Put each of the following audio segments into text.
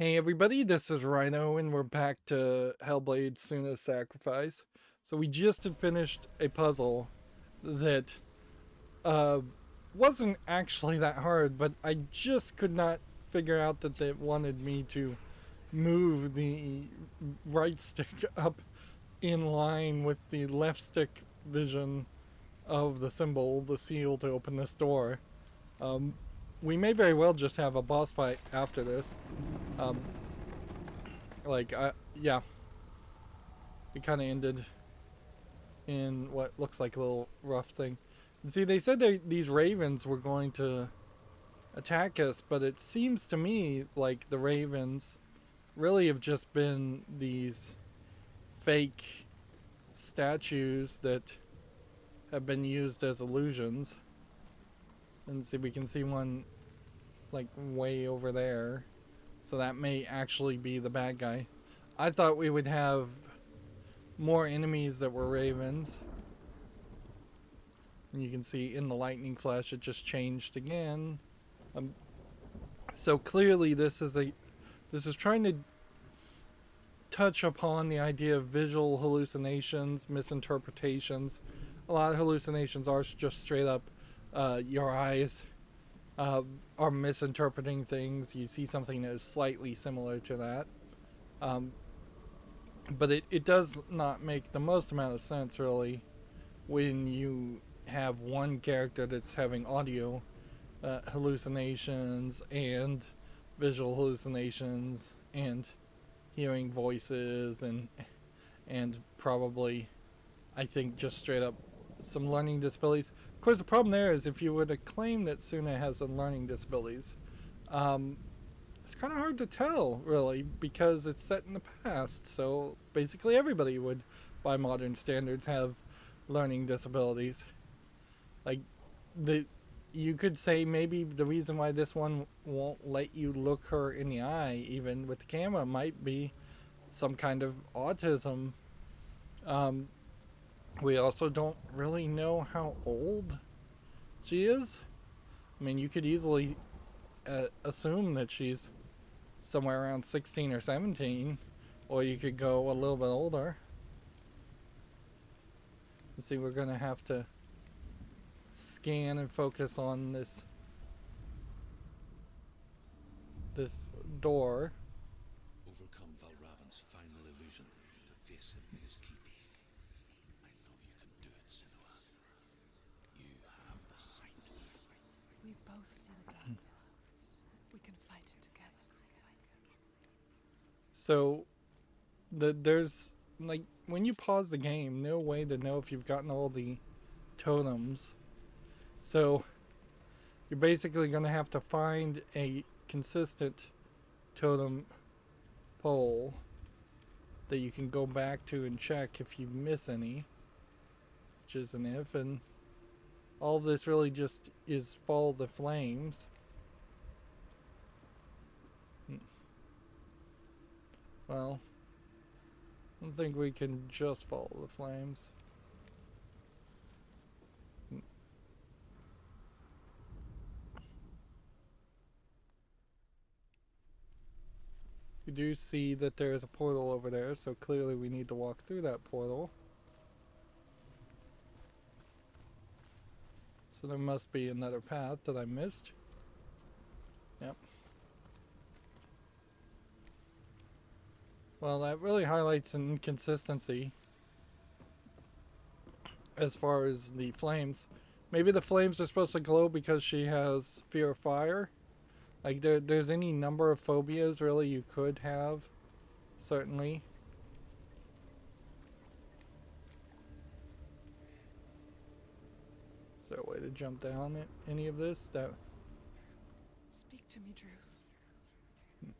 Hey everybody, this is Rydo, and we're back to Hellblade Senua's Sacrifice. So we just had finished a puzzle that uh, wasn't actually that hard, but I just could not figure out that they wanted me to move the right stick up in line with the left stick vision of the symbol, the seal, to open this door. We may very well just have a boss fight after this. Yeah, it kind of ended in what looks like a little rough thing. And see, they said these ravens were going to attack us, but it seems to me like the ravens really have just been these fake statues that have been used as illusions. And see, we can see one like way over there. So that may actually be the bad guy. I thought we would have more enemies that were ravens. And you can see in the lightning flash it just changed again. So clearly this is trying to touch upon the idea of visual hallucinations, misinterpretations. A lot of hallucinations are just straight up your eyes are misinterpreting things. You see something that is slightly similar to that. But it does not make the most amount of sense, really, when you have one character that's having audio hallucinations and visual hallucinations and hearing voices and probably, I think, just straight up some learning disabilities. Of course, the problem there is if you were to claim that Suna has some learning disabilities, it's kind of hard to tell, really, because it's set in the past. So basically, everybody would, by modern standards, have learning disabilities. Like the you could say maybe the reason why this one won't let you look her in the eye, even with the camera, might be some kind of autism. Um, we also don't really know how old she is. I mean, you could easily assume that she's somewhere around 16 or 17, or you could go a little bit older. Let's see, we're going to have to scan and focus on this door. Overcome Valravan's final illusion to face him in his keep. I know you can do it, Senua. You have the sight. We both see the darkness. We can fight it together. So there's like when you pause the game, no way to know if you've gotten all the totems. So you're basically going to have to find a consistent totem pole that you can go back to and check if you miss any, which is an if. And all of this really just is follow the flames. Well, I don't think we can just follow the flames. You do see that there's a portal over there, so clearly we need to walk through that portal. So there must be another path that I missed. Yep. Well, that really highlights an inconsistency as far as the flames. Maybe the flames are supposed to glow because she has fear of fire. Like there's any number of phobias really you could have, certainly. Is there a way to jump down at any of this? That Speak to me, Druth.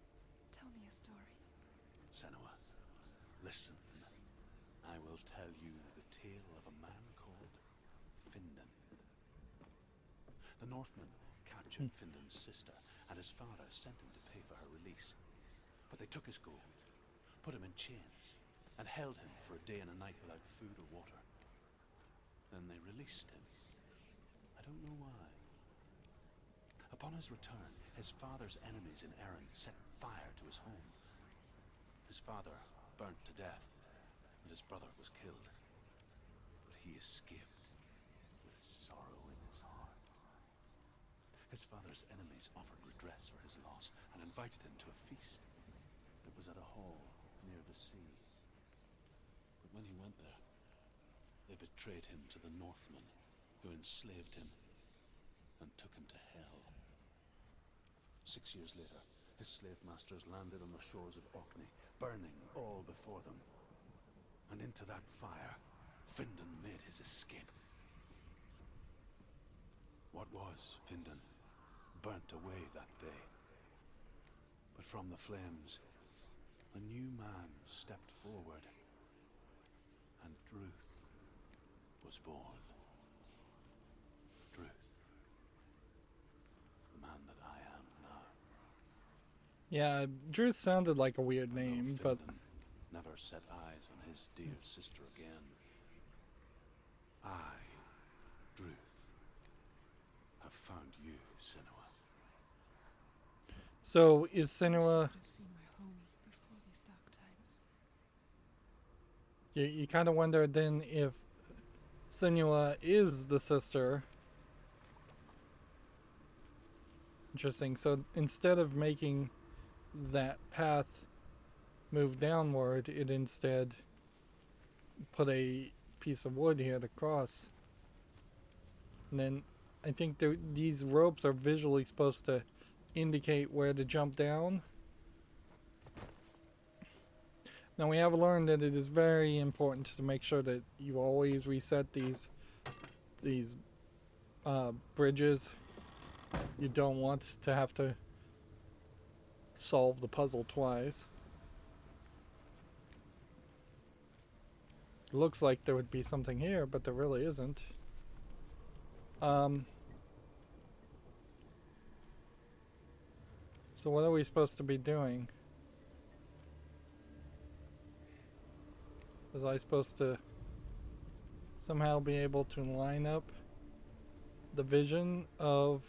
Tell me a story. Senua, listen. I will tell you the tale of a man called Findan. The Northmen captured Findan's sister, and his father sent him to pay for her release. But they took his gold, put him in chains, and held him for a day and a night without food or water. Then they released him. I don't know why. Upon his return, his father's enemies in Erin set fire to his home. His father burnt to death, and his brother was killed. But he escaped with sorrow in his heart. His father's enemies offered redress for his loss and invited him to a feast. It was at a hall near the sea. But when he went there, they betrayed him to the Northmen, who enslaved him and took him to hell. 6 years later, his slave masters landed on the shores of Orkney, burning all before them. And into that fire, Findan made his escape. What was Findan burnt away that day. But from the flames, a new man stepped forward, and Druth was born. Druth, the man that I am now. Yeah, Druth sounded like a weird name, but Findan never set eyes on his dear sister again. I, Druth, have found you, Senua. so is I Senua? should have seen my home before these dark times. You kind of wonder then if Senua is the sister. Interesting. So instead of making that path move downward, it instead put a piece of wood here to cross. And then I think these ropes are visually supposed to indicate where to jump down. Now we have learned that it is very important to make sure that you always reset these bridges. You don't want to have to solve the puzzle twice. It looks like there would be something here, but there really isn't. So what are we supposed to be doing? Was I supposed to somehow be able to line up the vision of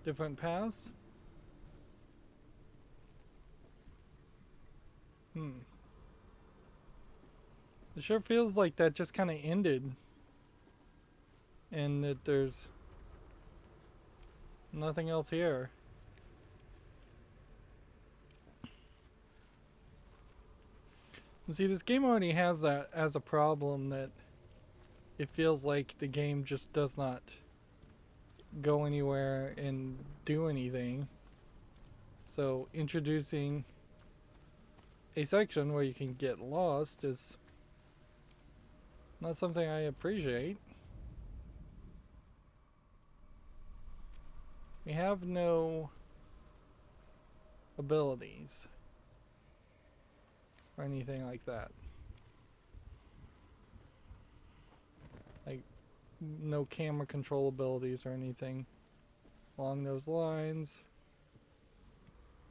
different paths? It sure feels like that just kind of ended, and that there's nothing else here. And see, this game already has that as a problem, that it feels like the game just does not go anywhere and do anything. So introducing a section where you can get lost is not something I appreciate. We have no abilities or anything like that. Like no camera control abilities or anything along those lines.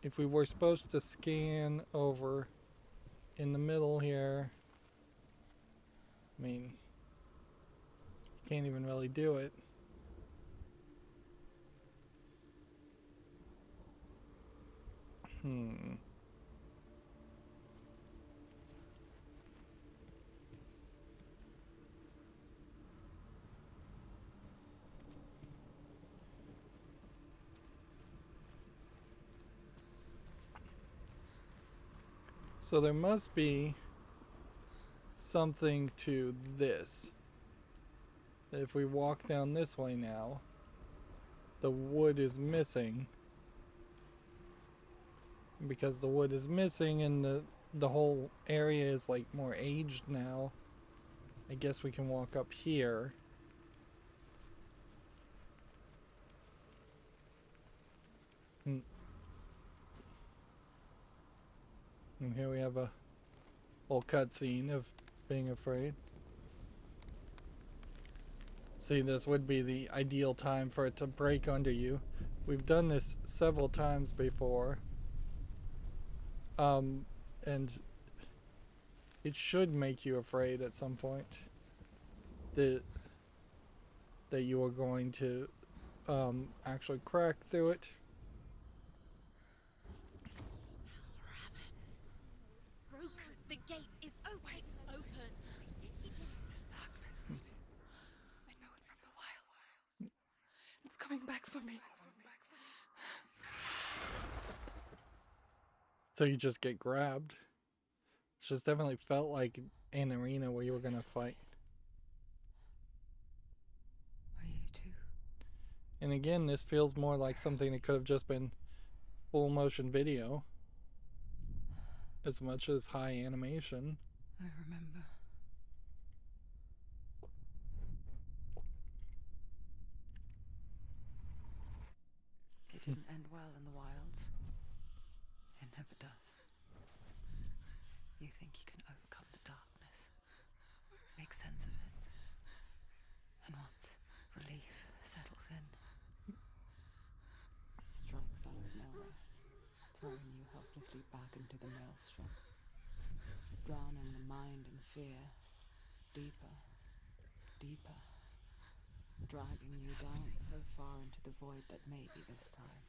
If we were supposed to scan over in the middle here, I mean, can't even really do it. So there must be something to this. If we walk down this way now, the wood is missing. Because the wood is missing and the whole area is like more aged now, I guess we can walk up here. And here we have a whole cutscene of being afraid. See, this would be the ideal time for it to break under you. We've done this several times before. And it should make you afraid at some point that you are going to actually crack through it. gate is open. Open. This darkness. I know it from the wilds. It's coming back for me. So you just get grabbed. It just definitely felt like an arena where you were gonna fight. Are you too? And again, this feels more like something that could have just been full motion video, as much as high animation. I remember. It didn't end well in the wilds. It never does. You think you can overcome the darkness, make sense of it, and once relief settles in, it strikes out of nowhere, throwing you helplessly back into the maelstrom, drowning the mind in fear, deeper, deeper, dragging you down so far into the void that maybe this time.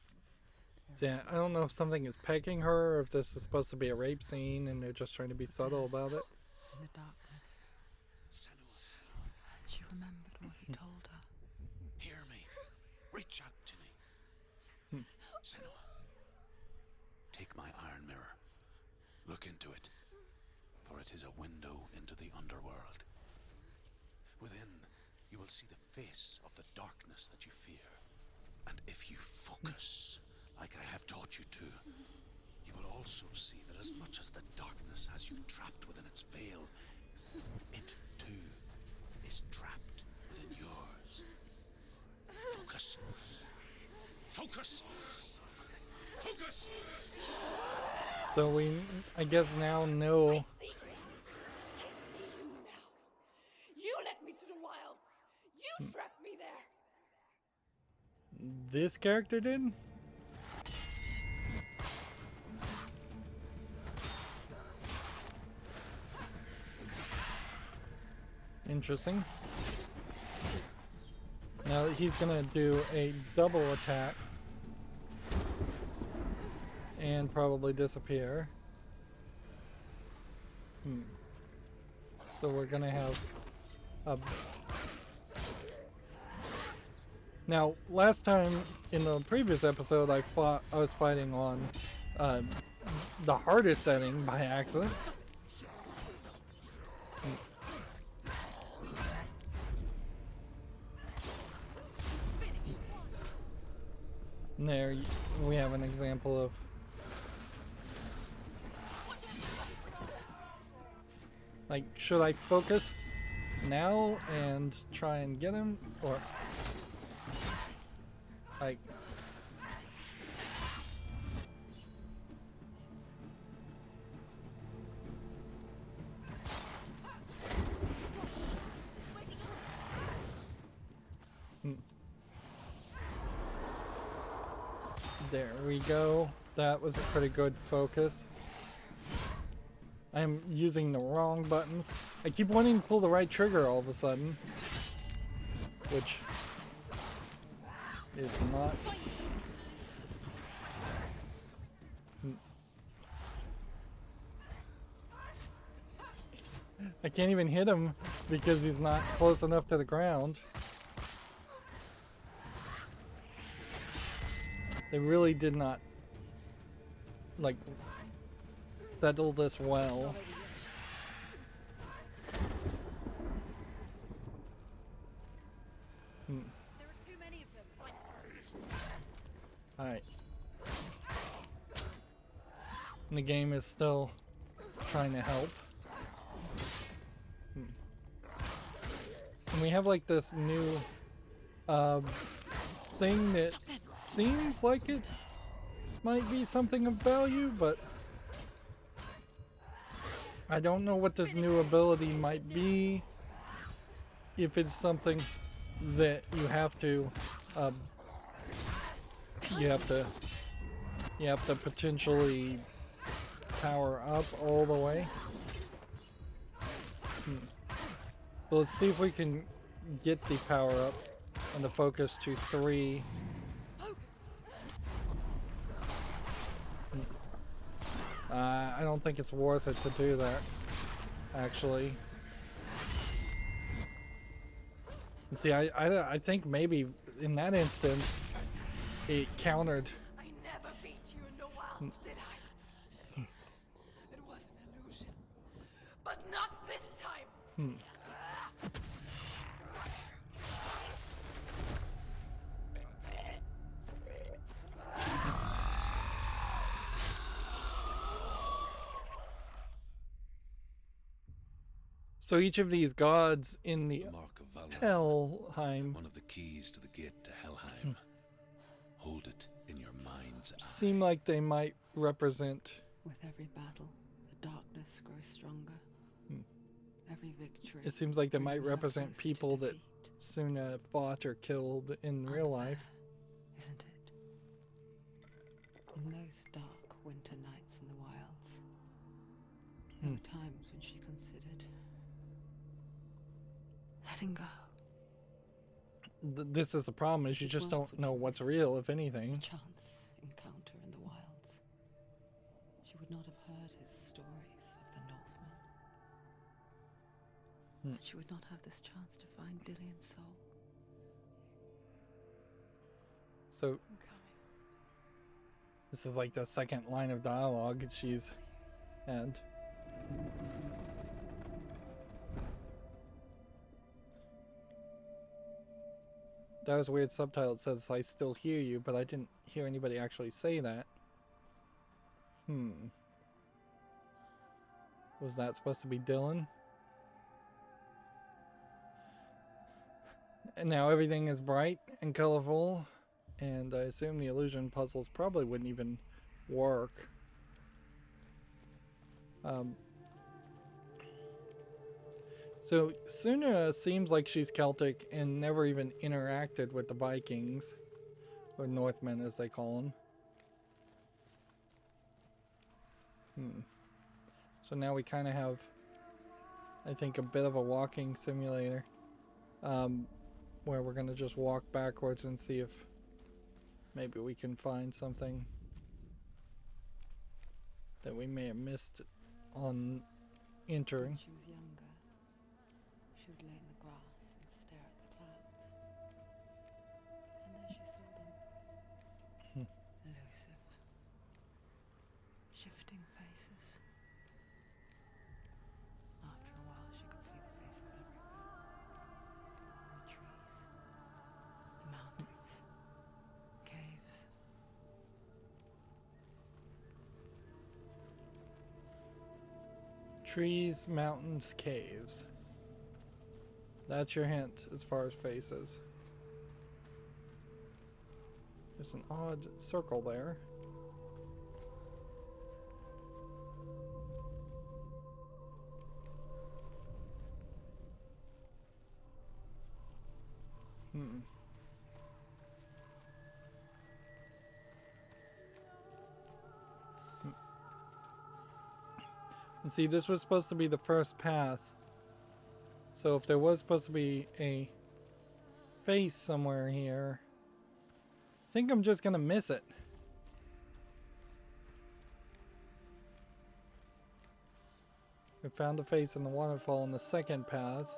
So yeah, I don't know if something is pegging her or if this is supposed to be a rape scene and they're just trying to be subtle about it. In the darkness, Senua, and she remembered what he told her. hear me. Reach out to me. Senua, take my iron mirror. Look into it, for it is a window into the underworld. Within, you will see the face of the darkness that you fear. And if you focus, like I have taught you to, you will also see that as much as the darkness has you trapped within its veil, it too is trapped within yours. Focus. Focus! Focus! So we, I guess, now know. You led me to the wilds. You trapped me there. This character did? Interesting. Now he's gonna do a double attack and probably disappear. So we're gonna have a... Now, last time in the previous episode, I was fighting on the hardest setting by accident. And there we have an example of like, should I focus now and try and get him, or like there we go. That was a pretty good focus. I'm using the wrong buttons. I keep wanting to pull the right trigger all of a sudden, which is not. I can't even hit him because he's not close enough to the ground. They really did not, like, settle this well. There are too many of them. Find a position. Alright. And the game is still trying to help. And we have like this new thing that seems like it might be something of value, but I don't know what this new ability might be. If it's something that you have to potentially power up all the way. So let's see if we can get the power up and the focus to 3. I don't think it's worth it to do that. actually. And see, I think maybe in that instance, it countered. I never beat you in the wilds, did I? It was an illusion. But not this time. So each of these gods in the The mark of Valor. Helheim One of the keys to the gate to Helheim. Hold it in your mind's eye. seem like they might represent. With every battle, the darkness grows stronger. Every victory. It seems like they might brings her represent closer to people that defeat. Senua fought or killed in real life. Unfair, isn't it? In those dark winter nights in the wilds, there were times when she considered letting go. This is the problem: is you just don't know what's real, if anything. Chance encounter in the wilds. She would not have heard his stories of the Northmen. But she would not have this chance to find Dillion's soul. So I'm coming. this is like the second line of dialogue she's had. That was a weird subtitle. It says, "I still hear you," but I didn't hear anybody actually say that. Was that supposed to be Dylan? And now everything is bright and colorful, and I assume the illusion puzzles probably wouldn't even work. So Senua seems like she's Celtic and never even interacted with the Vikings, or Northmen as they call them. So now we kind of have, I think, a bit of a walking simulator, where we're going to just walk backwards and see if maybe we can find something that we may have missed on entering. When she was younger, she would lay in the grass and stare at the clouds. And there she saw them. Elusive. Shifting faces. After a while, she could see the faces everywhere. The trees. The mountains. Caves. Trees, mountains, caves. That's your hint as far as faces. There's an odd circle there. And see, this was supposed to be the first path. So if there was supposed to be a face somewhere here, I think I'm just gonna miss it. We found a face in the waterfall in the second path.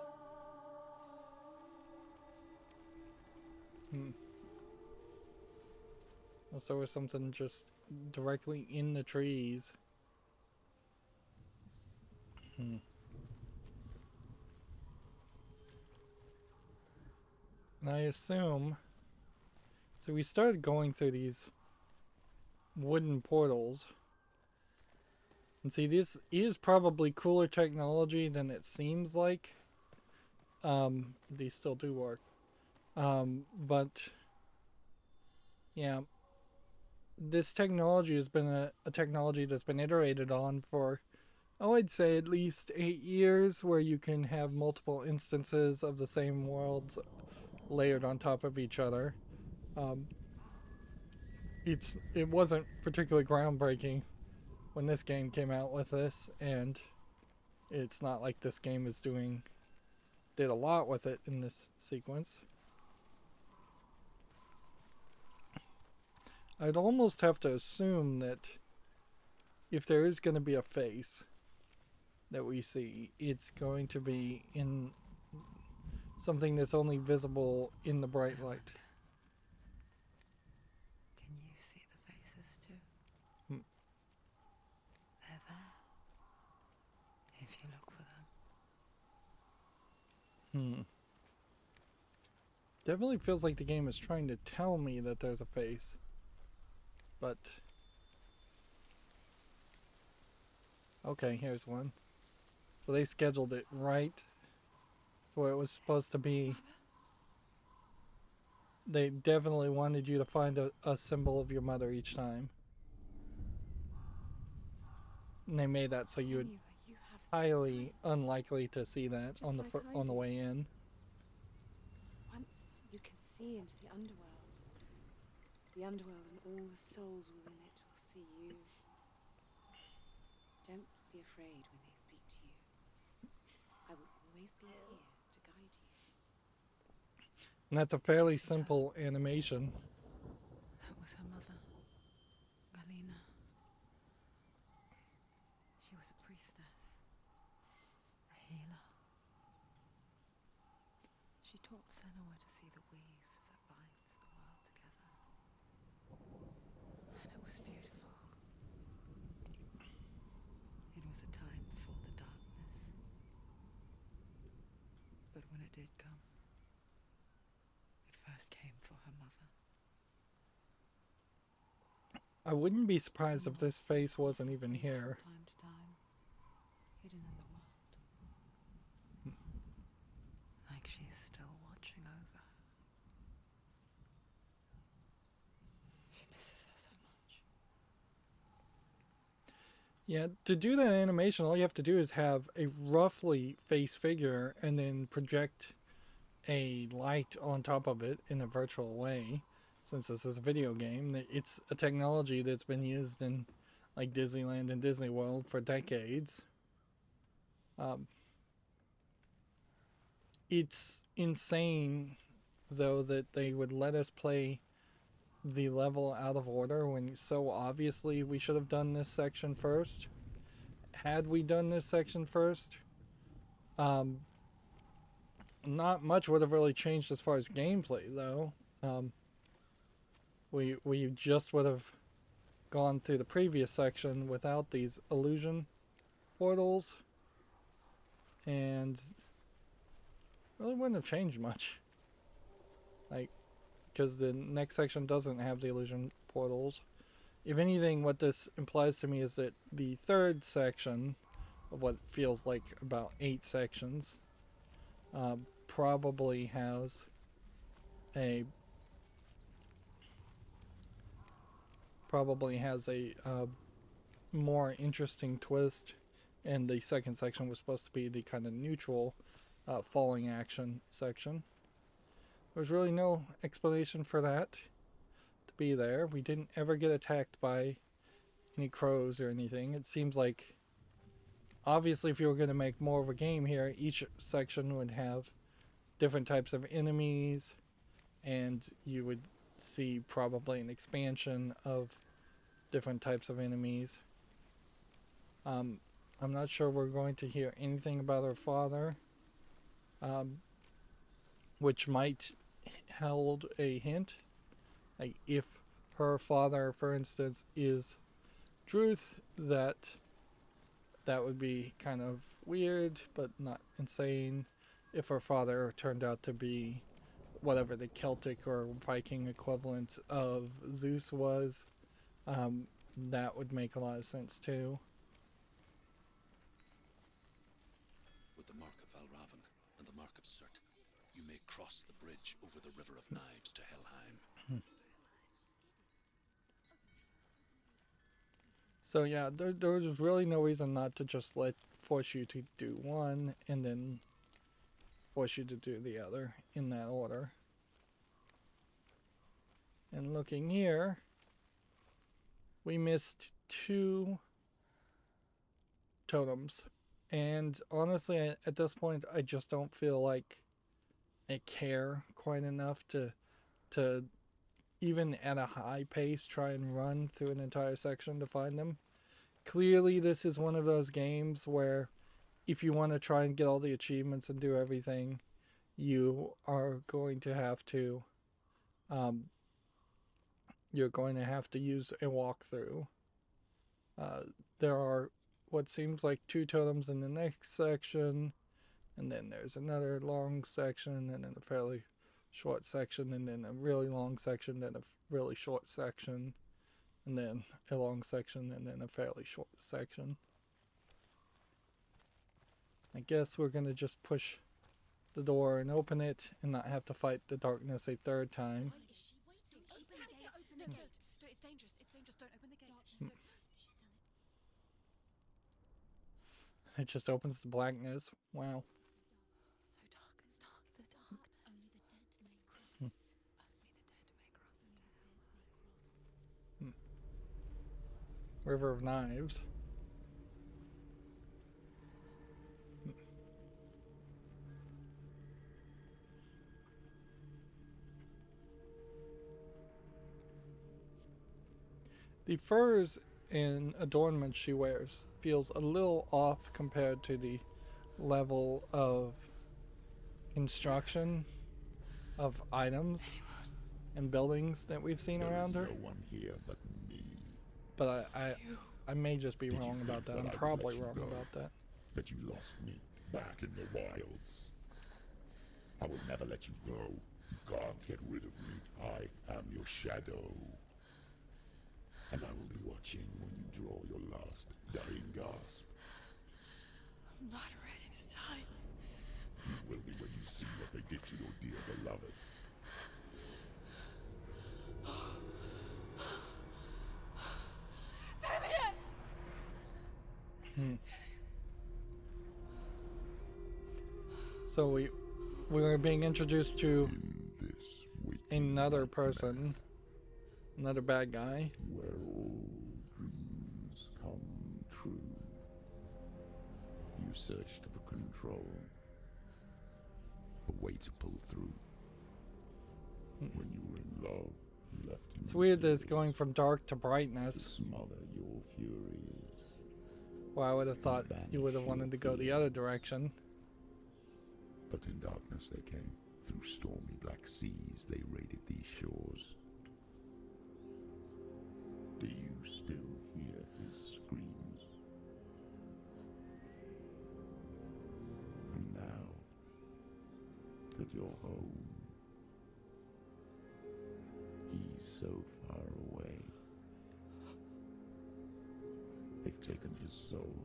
Unless there was something just directly in the trees. And I assume, so we started going through these wooden portals. And see, this is probably cooler technology than it seems like. These still do work. But yeah, this technology has been a technology that's been iterated on for, I'd say at least 8 years, where you can have multiple instances of the same worlds layered on top of each other. It wasn't particularly groundbreaking when this game came out with this, and it's not like this game did a lot with it in this sequence. I'd almost have to assume that if there is going to be a face, that we see, it's going to be in something that's only visible in the bright light. Can you see the faces too? Hmm. They're there. If you look for them. Definitely feels like the game is trying to tell me that there's a face. But... okay, here's one. So they scheduled it right where it was supposed to be. They definitely wanted you to find a symbol of your mother each time. And they made that so you would Senua, you have the highly sight. unlikely to see that Just on the like I on the do. way in. Once you can see into the underworld and all the souls within it will see you. Don't be afraid when they speak to you. I will always be here to guide you. And that's a fairly simple animation. That was her mother, Galina. She was a priestess, a healer. She taught Senua to see the weave that binds the world together. And it was beautiful. It was a time before the darkness. But when it did come, it first came for her mother. I wouldn't be surprised if this face wasn't even here. From time to time, hidden in the world. Like she's still watching over her. She misses her so much. Yeah, to do that animation, all you have to do is have a roughly face figure and then project a light on top of it in a virtual way. Since this is a video game, it's a technology that's been used in like Disneyland and Disney World for decades. It's insane, though, that they would let us play the level out of order when so obviously we should have done this section first. Had we done this section first, not much would have really changed as far as gameplay, though. We just would have gone through the previous section without these illusion portals, and really wouldn't have changed much. Like, because the next section doesn't have the illusion portals. If anything, what this implies to me is that the third section of what feels like about 8 sections probably has a more interesting twist, and the second section was supposed to be the kind of neutral falling action section. There's really no explanation for that to be there. We didn't ever get attacked by any crows or anything. It seems like obviously if you were going to make more of a game here, each section would have different types of enemies, and you would see probably an expansion of different types of enemies. I'm not sure we're going to hear anything about her father, which might hold a hint. Like, if her father, for instance, is Druth, that would be kind of weird, but not insane. If her father turned out to be whatever the Celtic or Viking equivalent of Zeus was, that would make a lot of sense too. With the mark of Valravan and the mark of Surt, you may cross the bridge over the River of Knives to Helheim. So yeah, there was really no reason not to just force you to do one and then force you to do the other in that order. And looking here, we missed 2 totems. And honestly, at this point, I just don't feel like I care quite enough to even at a high pace try and run through an entire section to find them. Clearly, this is one of those games where if you want to try and get all the achievements and do everything, you are going to have to you're going to have to use a walkthrough. There are what seems like 2 totems in the next section, and then there's another long section, and then a fairly short section, and then a really long section, then a really short section, and then a long section, and then a fairly short section. I guess we're gonna just push the door and open it and not have to fight the darkness a 3rd time. Why is she waiting? Open the gate. Open the gate. No, it's dangerous. It's dangerous. Don't open the gate. She's done it. It just opens to blackness. Wow. It's so dark. It's dark. The darkness. Only the dead may cross. Only the dead may cross into hell. River of Knives. The furs and adornments she wears feels a little off compared to the level of construction of items and buildings that we've seen around her. No one here but me. But I may just be wrong about that. I'm probably wrong about that. That you lost me back in the wilds. I will never let you go. You can't get rid of me. I am your shadow. And I will be watching when you draw your last dying gasp. I'm not ready to die. You will be when you see what they did to your dear beloved. So we were being introduced to In this wicked another person, another bad guy. where all dreams come true. You searched for control, a way to pull through. When you were in love, you left him It's weird that it's to going from dark to brightness. smother your furies. Well, I would have thought you would have wanted to go the other direction. But in darkness they came. Through stormy black seas they raided these shores. Do you still hear his screams? And now that you're home, he's so far away. They've taken his soul.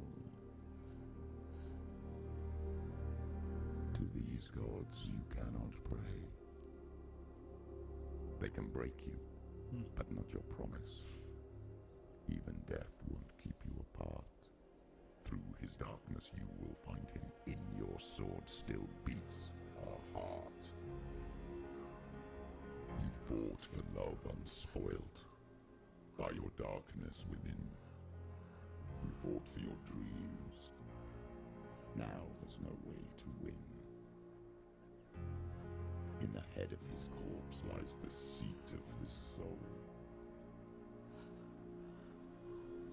To these gods you cannot pray. They can break you, but not your promise. Even death won't keep you apart. Through his darkness you will find him. In your sword still beats a heart. You fought for love unspoilt. By your darkness within. You fought for your dreams. Now there's no way to win. In the head of his corpse lies the seat of his soul.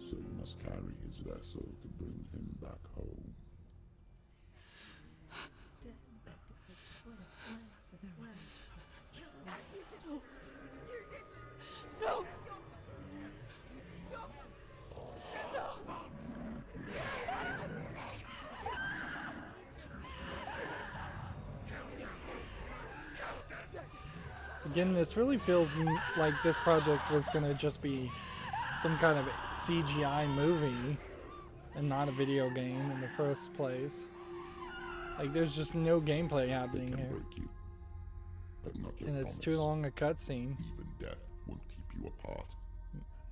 So you must carry his vessel to bring him back home. No! Again, this really feels like this project was going to just be some kind of CGI movie and not a video game in the first place. Like, there's just no gameplay They happening can here. break you, but not your And it's promise. too long a cutscene. Even death won't keep you apart.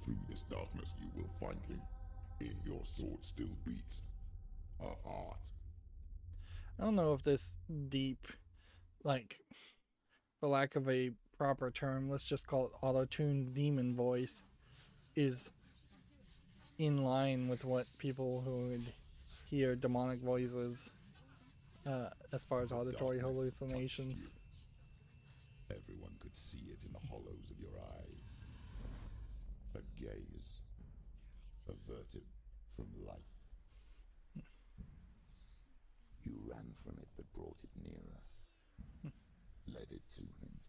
Through this darkness you will find him. In your sword still beats a heart. I don't know if this deep, like, for lack of a proper term, let's just call it auto-tuned demon voice, is in line with what people who would hear demonic voices as far as auditory Darkness hallucinations. touched you. Everyone could see it in the hollows of your eyes. A gaze averted from life. nearer. Led it to him.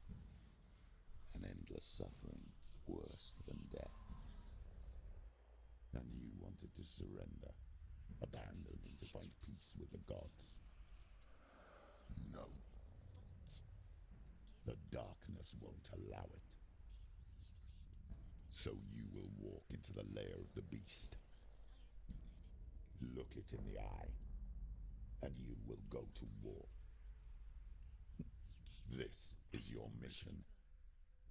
An endless suffering, worse than death. And you wanted to surrender, abandon and to find peace with the gods. No. The darkness won't allow it. So you will walk into the lair of the beast. Look it in the eye, and you will go to war. This is your mission.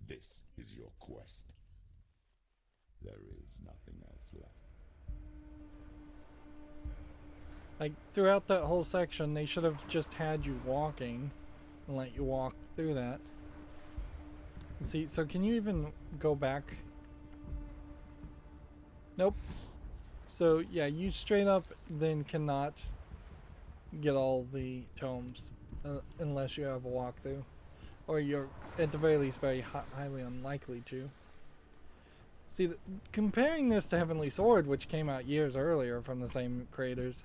This is your quest. There is nothing else left. Like, throughout that whole section, they should have just had you walking and let you walk through that. See, so can you even go back? Nope. So, yeah, you straight up then cannot get all the tomes unless you have a walkthrough. Or you're, at the very least, very highly unlikely to. See, comparing this to Heavenly Sword, which came out years earlier from the same creators,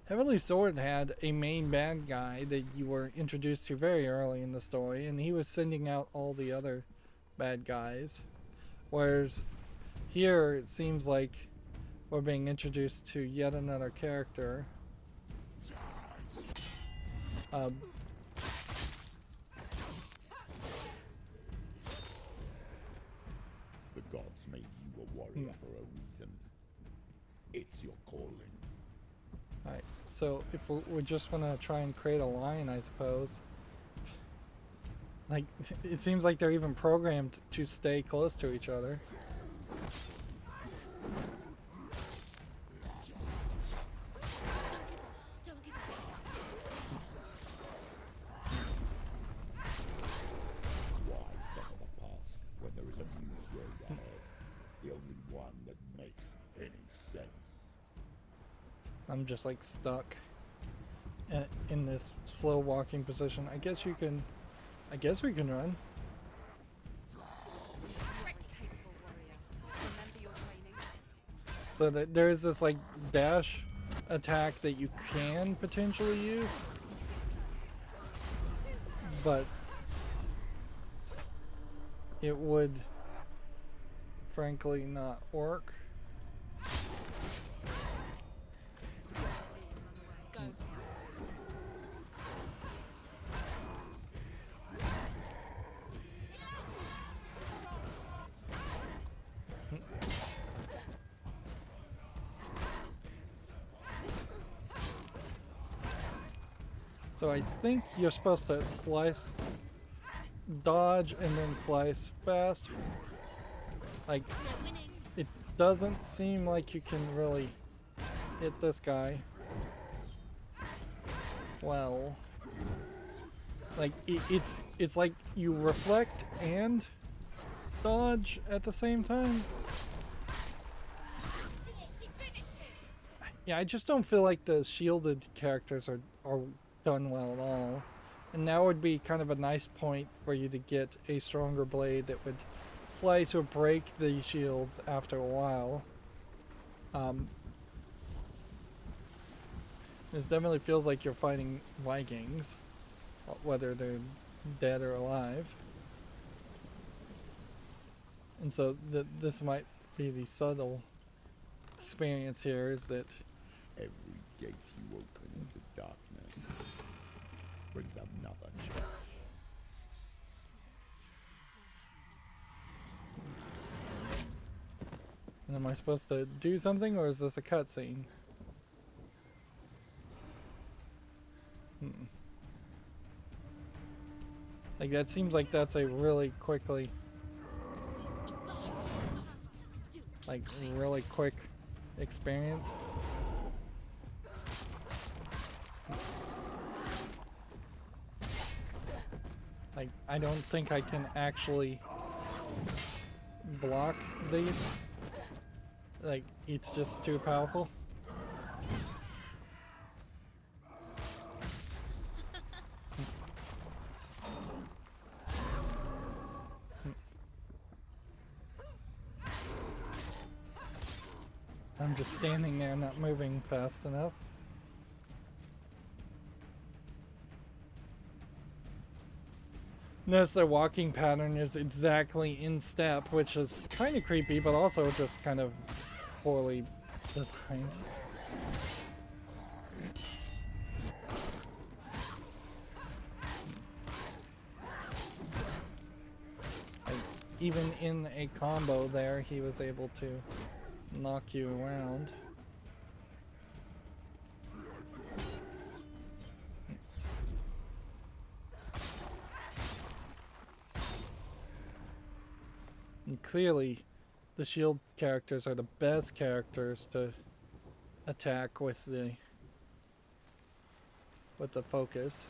Heavenly Sword had a main bad guy that you were introduced to very early in the story, and he was sending out all the other bad guys. Whereas here, it seems like we're being introduced to yet another character. The gods made you a warrior for a reason. It's your calling. Alright, so if we just want to try and create a line, I suppose. Like, it seems like they're even programmed to stay close to each other. Don't give up. Why suffer the past when there is a new road ahead? The only one that makes any sense. I'm just like stuck in this slow walking position. I guess we can run. Capable warrior. Remember your training. So that there's this like dash attack that you can potentially use, but it would frankly not work. Go. So I think you're supposed to slice, dodge, and then slice fast. Like, it doesn't seem like you can really hit this guy well. Like, it's like you reflect and dodge at the same time. Yeah, I just don't feel like the shielded characters are done well at all. And now would be kind of a nice point for you to get a stronger blade that would slice or break the shields after a while. This definitely feels like you're fighting Vikings, whether they're dead or alive. And so this might be the subtle experience here, is that Every gate you open into darkness brings another challenge. and am I supposed to do something, or is this a cutscene? Like, that seems like that's a really quickly, like, really quick experience. Like, I don't think I can actually block these. Like, it's just too powerful. I'm just standing there not moving fast enough. Notice their walking pattern is exactly in step, which is kind of creepy, but also just kind of poorly designed. Like, even in a combo there, he was able to knock you around. And clearly, the shield characters are the best characters to attack with the focus.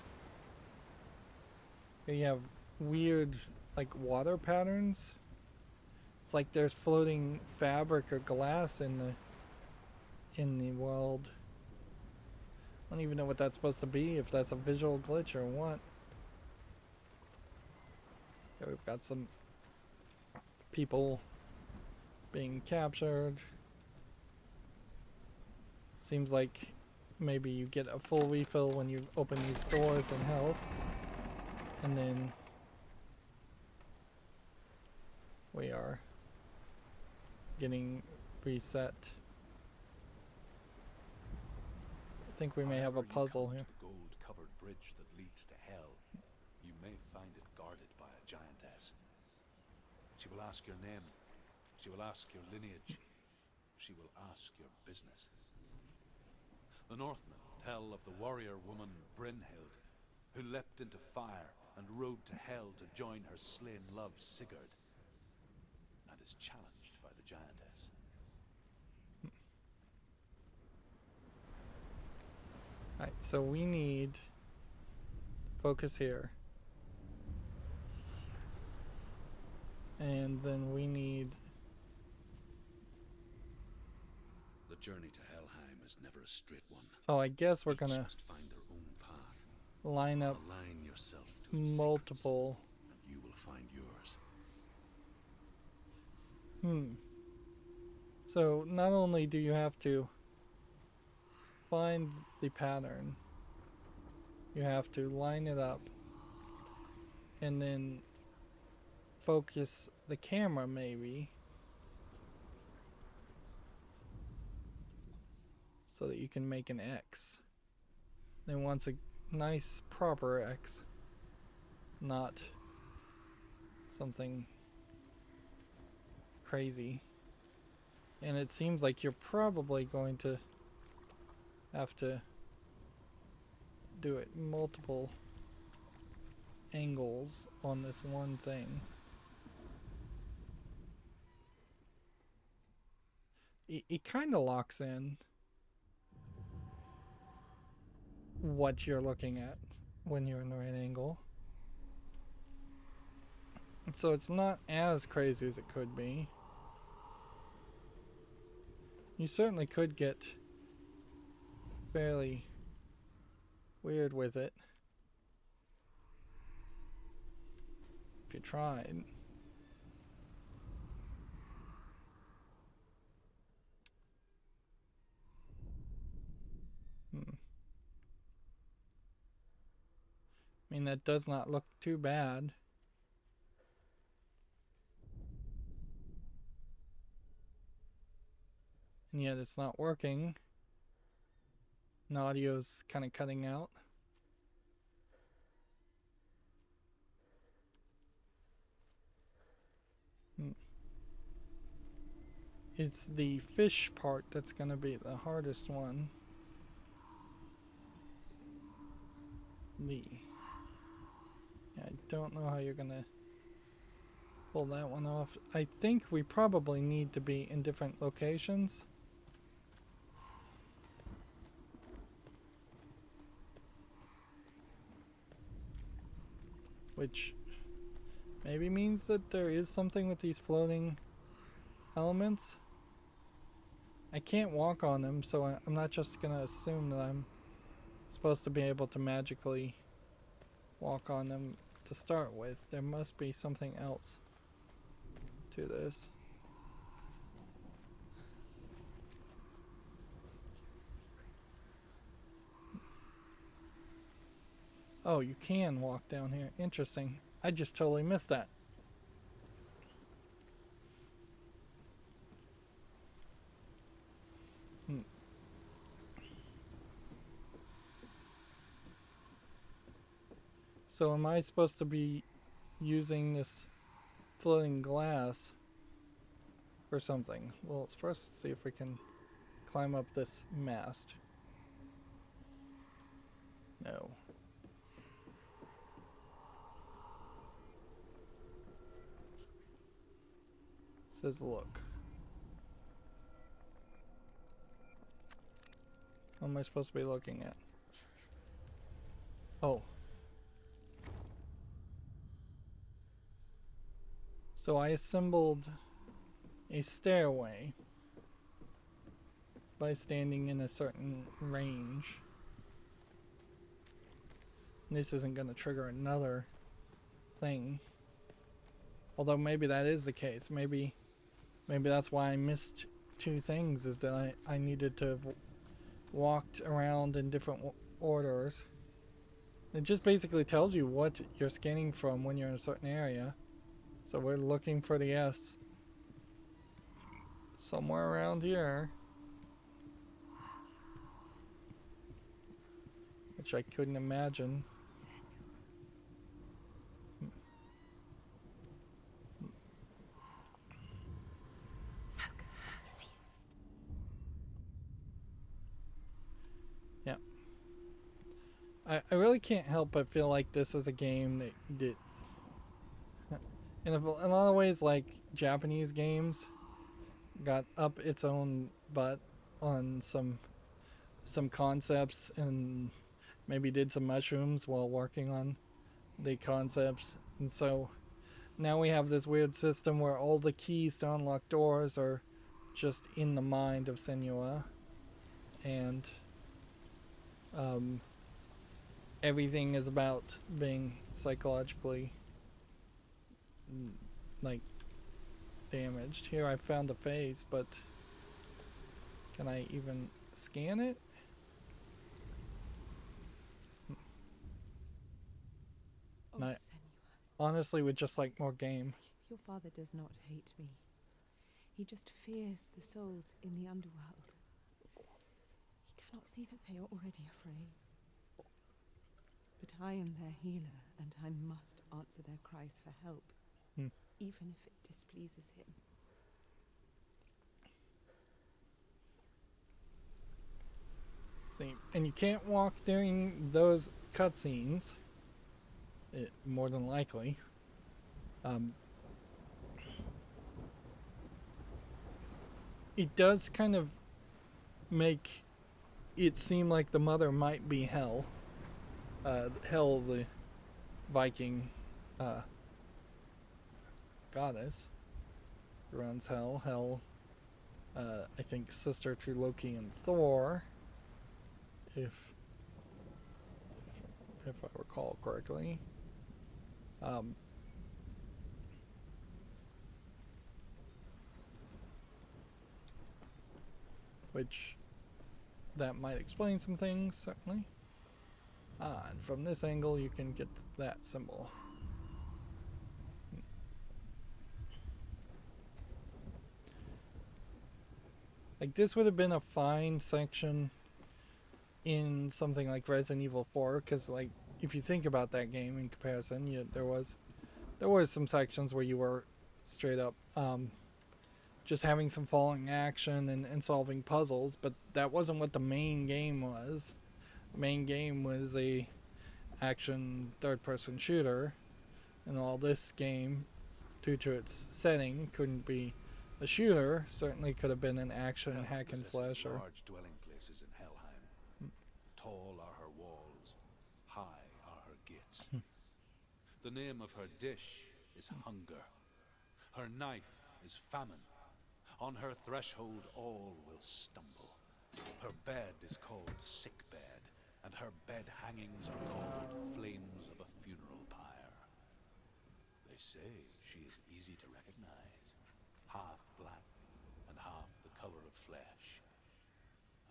Here you have weird, like, water patterns. It's like there's floating fabric or glass in the world. I don't even know what that's supposed to be, if that's a visual glitch or what. Here we've got some people being captured. Seems like maybe you get a full refill when you open these doors in health. And then we are getting reset. I think we may have a puzzle here. The gold-covered bridge that leads to hell. You may find it guarded by a giantess. She will ask your name. She will ask your lineage. She will ask your business. The Northmen tell of the warrior woman Brynhild, who leapt into fire and rode to hell to join her slain love Sigurd, and is challenged by the giantess. Alright, so we need focus here. And then we need... The journey to Helheim is never a straight one. Oh, I guess we're Each gonna must find their own path. line up Align yourself to its multiple... secrets, and you will find yours. So not only do you have to find the pattern, you have to line it up and then focus the camera maybe so that you can make an X. Then once a nice proper X, not something crazy. And it seems like you're probably going to have to do it multiple angles on this one thing. It kind of locks in what you're looking at when you're in the right angle. So it's not as crazy as it could be. You certainly could get fairly weird with it if you tried. I mean, that does not look too bad. And yet it's not working. And audio's kind of cutting out. It's the fish part that's going to be the hardest one. Yeah, I don't know how you're going to pull that one off. I think we probably need to be in different locations. Which maybe means that there is something with these floating elements. I can't walk on them, so I'm not just gonna assume that I'm supposed to be able to magically walk on them to start with. There must be something else to this. Oh, you can walk down here. Interesting. I just totally missed that. So am I supposed to be using this floating glass for something? Well, let's first see if we can climb up this mast. No. Says look. What am I supposed to be looking at? Oh. So I assembled a stairway by standing in a certain range. And this isn't going to trigger another thing. Although maybe that is the case. Maybe that's why I missed two things, is that I needed to have walked around in different orders. It just basically tells you what you're scanning from when you're in a certain area. So we're looking for the S somewhere around here, which I couldn't imagine. Yeah. I really can't help but feel like this is a game that in a lot of ways, like Japanese games, got up its own butt on some concepts and maybe did some mushrooms while working on the concepts. And so now we have this weird system where all the keys to unlock doors are just in the mind of Senua. And everything is about being psychologically like damaged. Here I found the face, but can I even scan it? Oh, No, Senua, honestly, would just like more game. your father does not hate me. He just fears the souls in the underworld. He cannot see that they are already afraid. But I am their healer, and I must answer their cries for help, even if it displeases him. See, and you can't walk during those cutscenes. More than likely. It does kind of make it seem like the mother might be Hell. Hell, the Viking goddess, who runs Hell. Hell, I think, sister to Loki and Thor, if I recall correctly. Which that might explain some things, certainly. And from this angle you can get that symbol. Like, this would have been a fine section in something like Resident Evil 4, because, like, if you think about that game in comparison, there was some sections where you were straight up just having some falling action and solving puzzles, but that wasn't what the main game was. The main game was a action third-person shooter, and all this game, due to its setting, couldn't be a shooter. Certainly could have been an action Hell hack and possesses slasher. large dwelling places in Helheim. Tall are her walls, high are her gates. The name of her dish is hunger. Her knife is famine. On her threshold all will stumble. Her bed is called sick bed, and her bed hangings are called flames of a funeral pyre. They say she is easy to recognize, half black and half the color of flesh,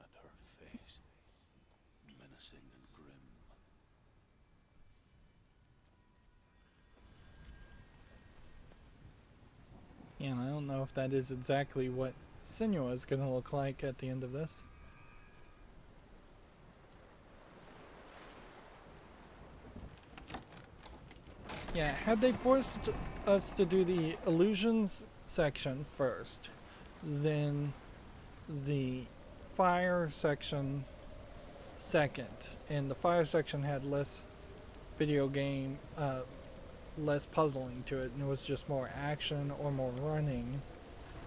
and her face menacing and grim. if that is exactly what Senua is going to look like at the end of this. Yeah, had they forced us to do the illusions section first, then the fire section second, and the fire section had less video game, less puzzling to it, and it was just more action or more running,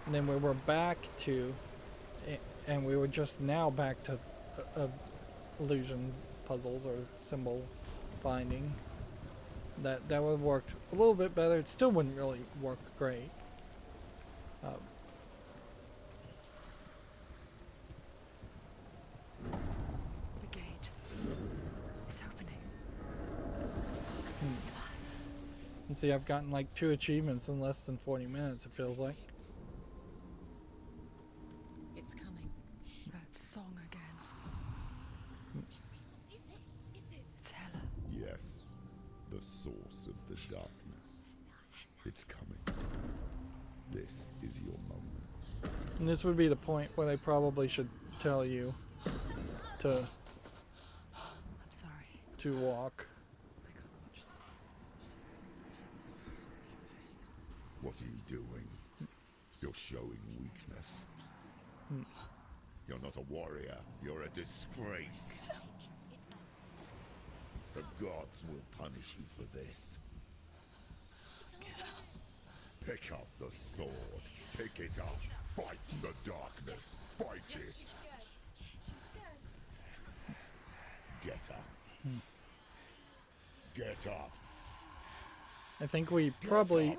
and then we were back to, and we were just now back to illusion puzzles or symbol finding. That would have worked a little bit better. It still wouldn't really work great. The gate. It's opening. And see, I've gotten like 2 achievements in less than 40 minutes, it feels like. It's coming. That song again. It's Hella. Yes, the source of the darkness. It's coming. This is your moment. And this would be the point where they probably should tell you to I'm sorry. walk. I can't watch this. What are you doing? You're showing weakness. You're not a warrior. You're a disgrace. The gods will punish you for this. Pick up the sword. Pick it up. Fight the darkness. Fight it. Get up. Get up. I think we probably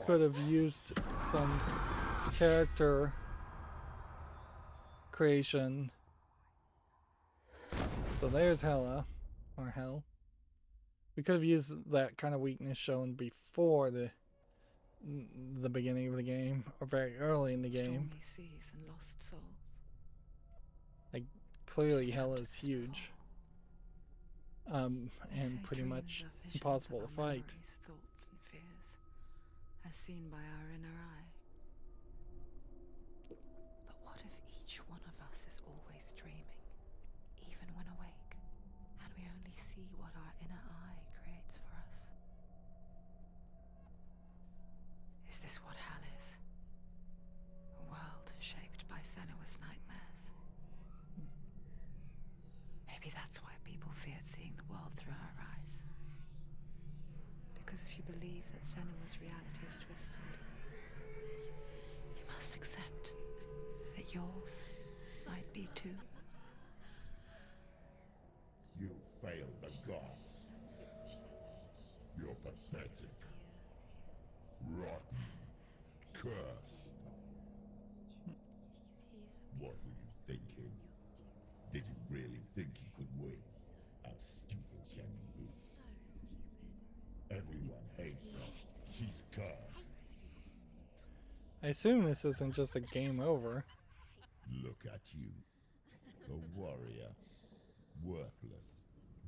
could have used some character creation. So there's Hella, or Hell. We could have used that kind of weakness shown before the beginning of the game, or very early in the game. Stormy seas and lost souls. Like, clearly She's Hell trapped is in this huge. They And say pretty dreams much are visions impossible of to our fight. memories, thoughts and fears, as seen by our inner eye. But what if each one of us is always dreaming, even when awake, and we only see what our inner eye creates for us? Is this what Hell is? A world shaped by Senua's nightmares? Maybe that's why people feared seeing the world through her eyes. Because if you believe that Senua's reality is twisted, you must accept that yours might be too. You failed the gods. You're pathetic. Rotten. Cursed. What were you thinking? Did you really think you could win? How stupid can you be? Everyone hates her. She's cursed. I assume this isn't just a game over. Look at you. A warrior. Worthless.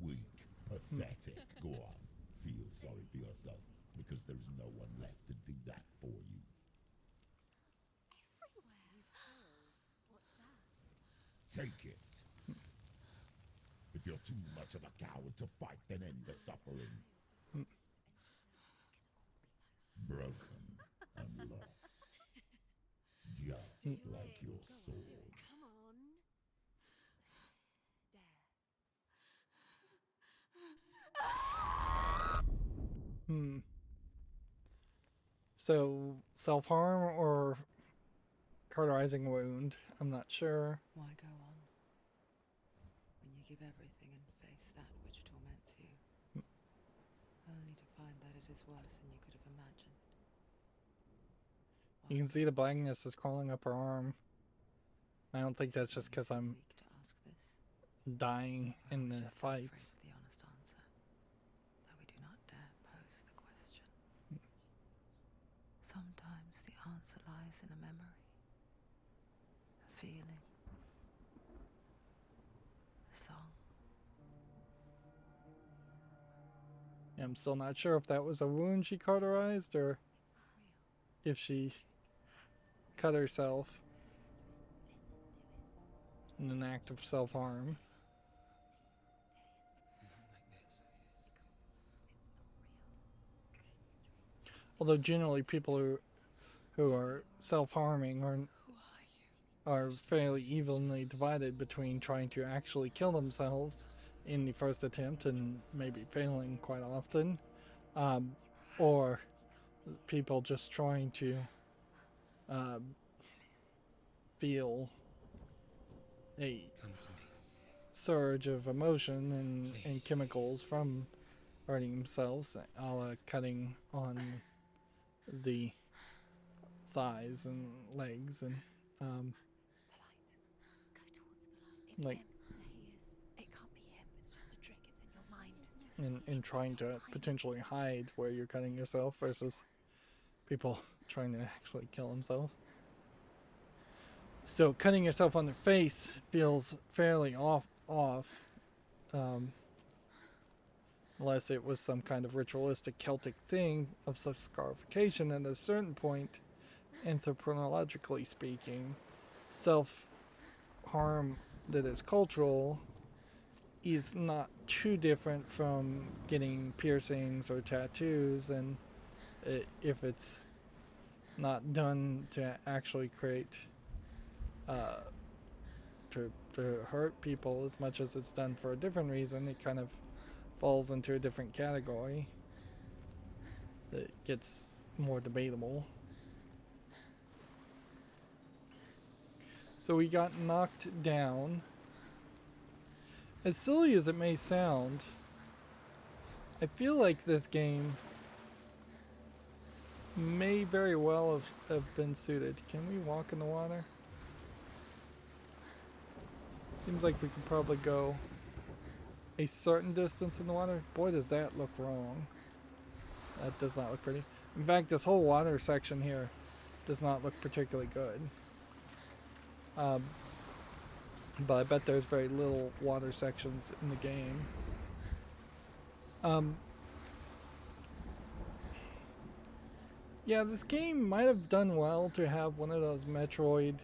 Weak. Pathetic. Go on. Feel sorry for yourself, because there is no one left to do that for you. Take it. If you're too much of a coward to fight, then end the suffering. Broken and lost. Just like your sword. Come on. So, self-harm or cauterizing wound? I'm not sure. Why go on when you give everything and face that which torments you, only to find that it is worse than you could have imagined? You can see the blackness is crawling up her arm. I don't think that's just because I'm Weak to ask this. dying in the Or is it fights. afraid of the honest answer, though we do not dare pose the question. Sometimes the answer lies in a memory, a feeling, a song. I'm still not sure if that was a wound she cauterized or if she cut herself in an act of self-harm. Although generally people who are self-harming are fairly evenly divided between trying to actually kill themselves in the first attempt and maybe failing quite often, or people just trying to feel a surge of emotion and chemicals from hurting themselves, a la cutting on the thighs and legs and The light. Go towards the light. like There he is. It can't be him. It's just a trick. It's in your mind. in trying to potentially hide where you're cutting yourself versus people trying to actually kill themselves. So cutting yourself on the face feels fairly off, unless it was some kind of ritualistic Celtic thing of such scarification. At a certain point, anthropologically speaking, self-harm that is cultural is not too different from getting piercings or tattoos, and if it's not done to actually create to hurt people as much as it's done for a different reason, it kind of falls into a different category that gets more debatable. So we got knocked down. As silly as it may sound, I feel like this game may very well have been suited. Can we walk in the water? Seems like we could probably go a certain distance in the water. Boy, does that look wrong. That does not look pretty. In fact, this whole water section here does not look particularly good. But I bet there's very little water sections in the game. Yeah, this game might have done well to have one of those Metroid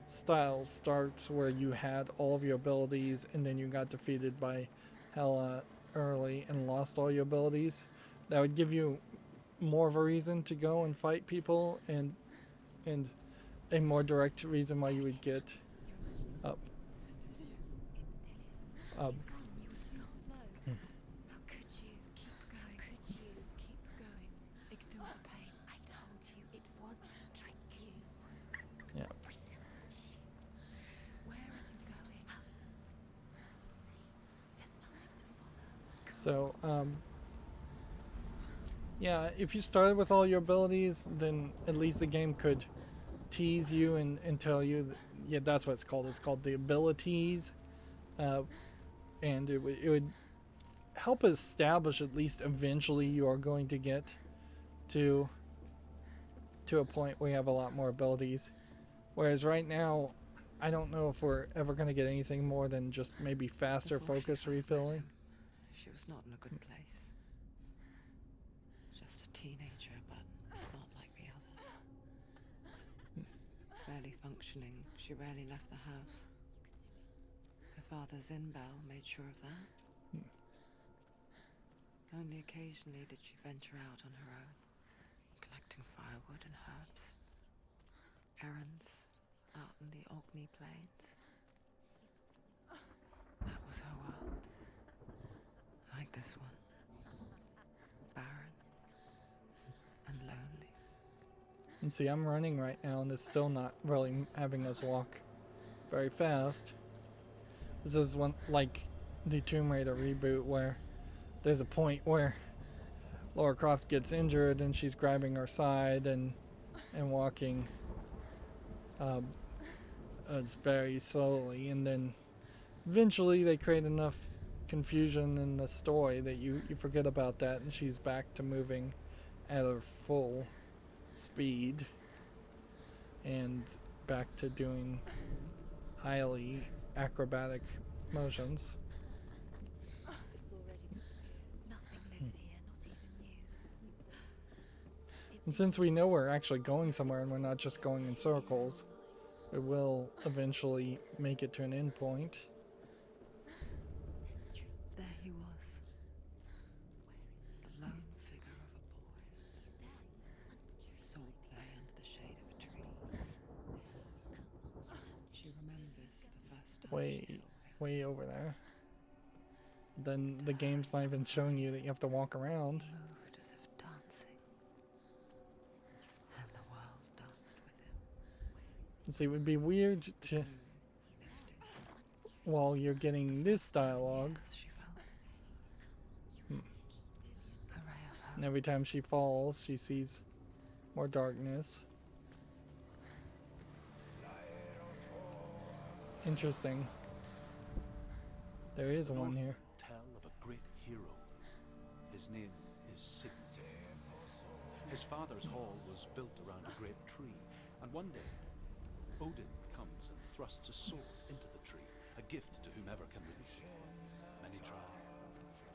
style starts where you had all of your abilities and then you got defeated by Hella early and lost all your abilities. That would give you more of a reason to go and fight people, and a more direct reason why you would get up. How could you keep going? How could you keep going? Ignore the pain. I told you it was to trick you. Yeah. I told you. Where are you going? See, there's nothing to follow. So, yeah, if you started with all your abilities, then at least the game could tease you and tell you that, yeah, that's what it's called. It's called the abilities. And it would help establish at least eventually you are going to get to a point where you have a lot more abilities. Whereas right now, I don't know if we're ever going to get anything more than just maybe faster Before she focus first met refilling. him, she was not in a good place. Just a teenager, but not like the others. Barely functioning, she rarely left the house. Her father's in-bell made sure of that. Only occasionally did she venture out on her own, collecting firewood and herbs. Errands out in the Orkney Plains. That was her world. Like this one. Barren and lonely. And see, I'm running right now and it's still not really having us walk very fast. This is one like the Tomb Raider reboot where there's a point where Lara Croft gets injured and she's grabbing her side and walking it's very slowly, and then eventually they create enough confusion in the story that you forget about that and she's back to moving at her full speed and back to doing highly acrobatic motions. Nothing lives here, not even you. And since we know we're actually going somewhere and we're not just going in circles, we will eventually make it to an end point. There he was, the lone figure of a boy. Saw play under the shade of a tree. She remembers the first time she saw him. Way over there. Then the game's not even showing you that you have to walk around. He moved as if dancing, and the world danced with him. See, it would be weird to, while you're getting this dialogue, Yes, she felt. A ray of hope. and every time she falls, she sees more darkness. Interesting. There is one here. Tell of a great hero. His name is Sigmund. His father's hall was built around a great tree, and one day Odin comes and thrusts a sword into the tree, a gift to whomever can release it. Many try,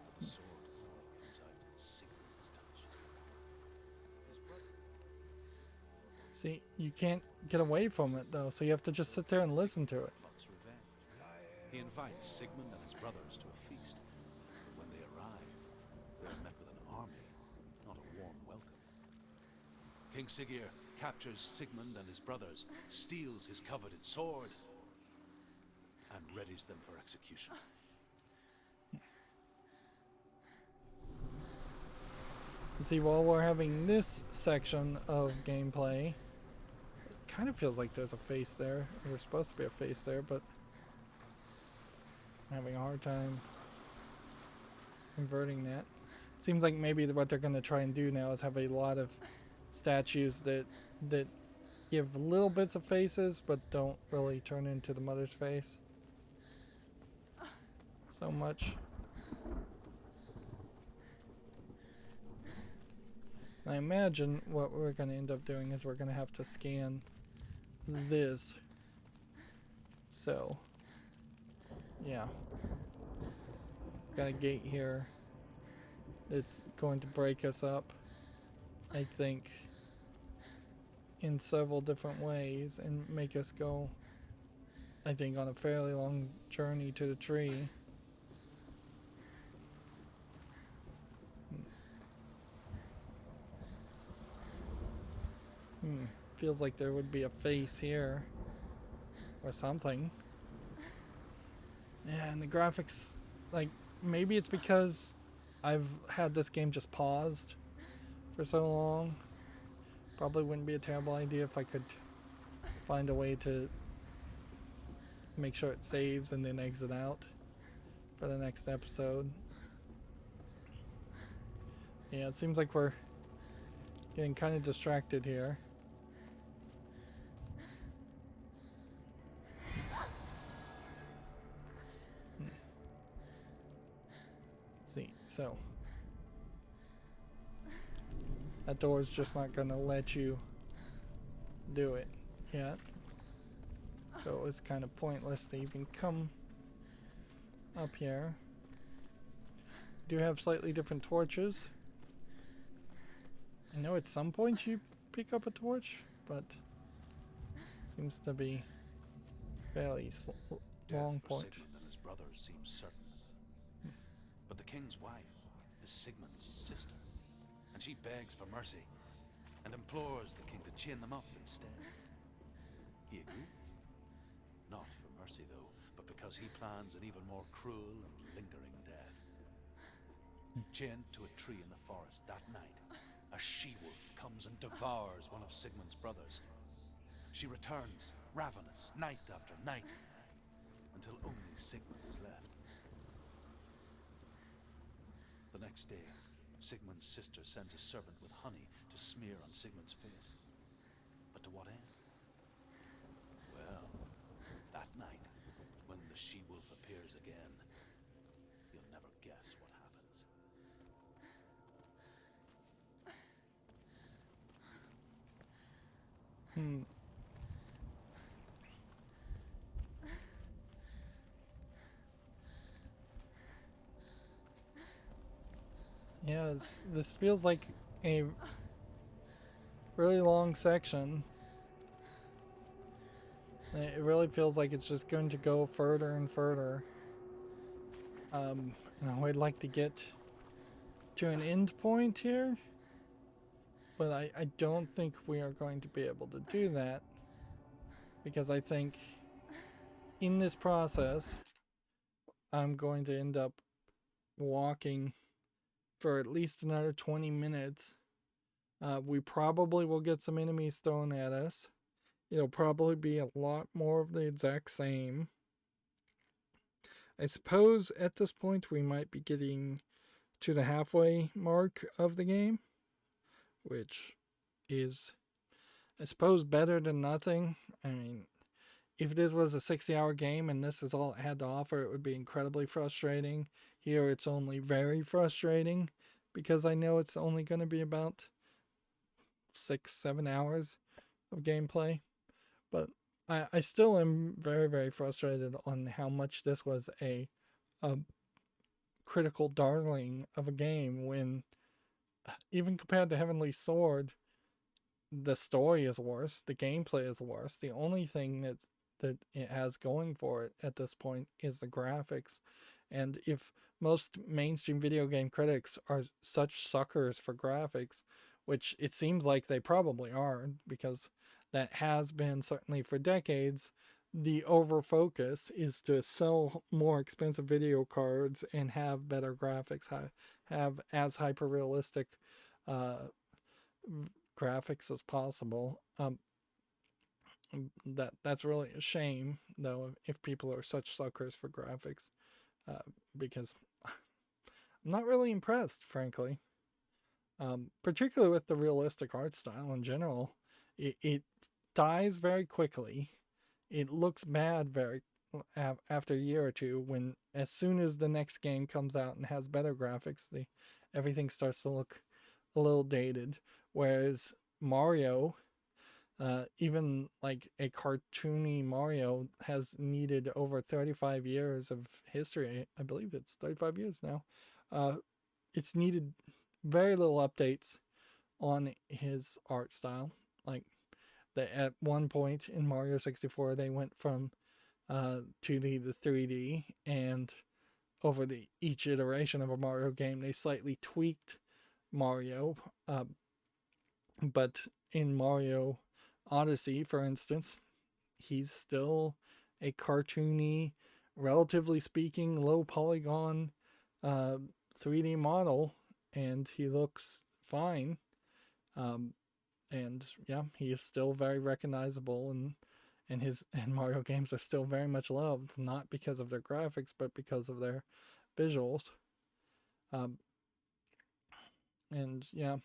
but the sword only comes out in Sigmund's touch. His brother. See, you can't get away from it though, so you have to just sit there and listen to it. Plots revenge. He invites Sigmund and his brothers to a feast. But when they arrive, they are met with an army, not a warm welcome. King Siggeir captures Sigmund and his brothers, steals his coveted sword, and readies them for execution. See, while we're having this section of gameplay, it kind of feels like there's a face there. There's supposed to be a face there, but I'm having a hard time converting that. Seems like maybe what they're going to try and do now is have a lot of statues that give little bits of faces, but don't really turn into the mother's face so much. I imagine what we're going to end up doing is we're going to have to scan this. So, yeah. Got a gate here that's going to break us up, I think, in several different ways and make us go, I think, on a fairly long journey to the tree. Feels like there would be a face here or something. Yeah, and the graphics, like, maybe it's because I've had this game just paused for so long. Probably wouldn't be a terrible idea if I could find a way to make sure it saves and then exit out for the next episode. Yeah, it seems like we're getting kind of distracted here. See, so that door's just not gonna let you do it yet, so it's kind of pointless to even come up here. Do have slightly different torches. I know at some point you pick up a torch, but seems to be fairly long Death for point. Sigmund and his brothers seems certain. But the king's wife is Sigmund's sister, and she begs for mercy and implores the king to chain them up instead. He agrees. Not for mercy, though, but because he plans an even more cruel and lingering death. Chained to a tree in the forest that night, a she-wolf comes and devours one of Sigmund's brothers. She returns, ravenous, night after night, until only Sigmund is left. The next day, Sigmund's sister sends a servant with honey to smear on Sigmund's face. But to what end? Well, that night, when the she-wolf appears again, you'll never guess what happens. Yeah, this feels like a really long section. It really feels like it's just going to go further and further. And I would like to get to an end point here, but I don't think we are going to be able to do that, because I think in this process I'm going to end up walking for at least another 20 minutes. We probably will get some enemies thrown at us. It'll probably be a lot more of the exact same. I suppose at this point we might be getting to the halfway mark of the game, which is, I suppose, better than nothing. I mean, if this was a 60-hour game and this is all it had to offer, it would be incredibly frustrating. Here it's only very frustrating because I know it's only going to be about 6-7 hours of gameplay. But I still am very, very frustrated on how much this was a critical darling of a game, when even compared to Heavenly Sword, the story is worse, the gameplay is worse. The only thing that it has going for it at this point is the graphics. And if most mainstream video game critics are such suckers for graphics, which it seems like they probably are, because that has been certainly for decades, the over focus is to sell more expensive video cards and have better graphics, have as hyper realistic graphics as possible. That's really a shame, though, if people are such suckers for graphics, because I'm not really impressed, frankly. Particularly with the realistic art style in general. It dies very quickly. It looks bad after a year or two, when as soon as the next game comes out and has better graphics, everything starts to look a little dated. Whereas Mario, even like a cartoony Mario, has needed over 35 years of history. I believe it's 35 years now. It's needed very little updates on his art style. Like, at one point in Mario 64, they went from 2D to 3D, and over each iteration of a Mario game, they slightly tweaked Mario. But in Mario Odyssey, for instance, he's still a cartoony, relatively speaking, low polygon 3D model, and he looks fine. And yeah, he is still very recognizable, and Mario games are still very much loved, not because of their graphics, but because of their visuals. And yeah,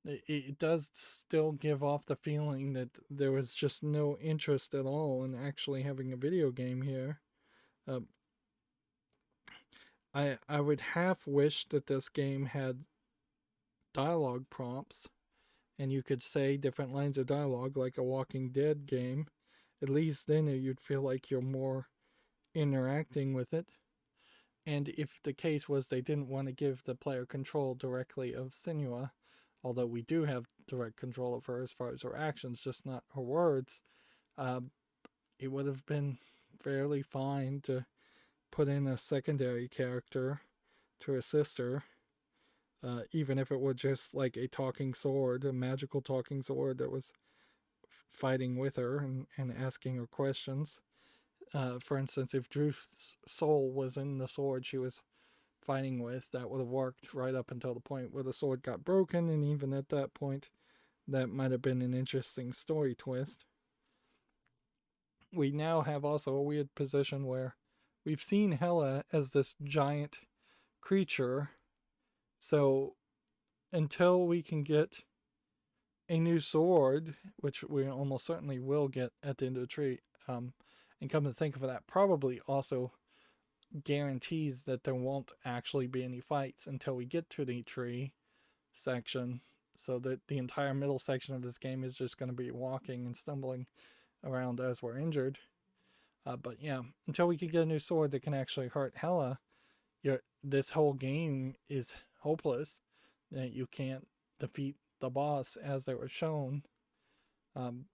it does still give off the feeling that there was just no interest at all in actually having a video game here. I would half wish that this game had dialogue prompts, and you could say different lines of dialogue like a Walking Dead game. At least then you'd feel like you're more interacting with it. And if the case was they didn't want to give the player control directly of Senua, although we do have direct control of her as far as her actions, just not her words, it would have been fairly fine to put in a secondary character to assist her. Even if it were just like a talking sword, a magical talking sword that was fighting with her and asking her questions. For instance, if Druth's soul was in the sword she was fighting with, that would have worked right up until the point where the sword got broken, and even at that point, that might have been an interesting story twist. We now have also a weird position where we've seen Hela as this giant creature, so until we can get a new sword, which we almost certainly will get at the end of the tree, and come to think of it, that probably also guarantees that there won't actually be any fights until we get to the tree section, so that the entire middle section of this game is just going to be walking and stumbling around as we're injured. But yeah, until we can get a new sword that can actually hurt Hela, this whole game is hopeless. You can't defeat the boss as they were shown. And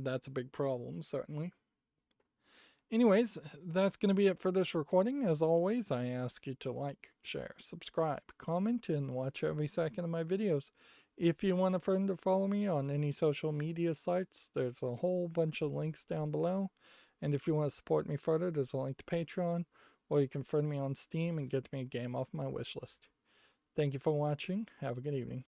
that's a big problem, certainly. Anyways, that's going to be it for this recording. As always, I ask you to like, share, subscribe, comment, and watch every second of my videos. If you want a friend to follow me on any social media sites, there's a whole bunch of links down below. And if you want to support me further, there's a link to Patreon, or you can friend me on Steam and get me a game off my wish list. Thank you for watching. Have a good evening.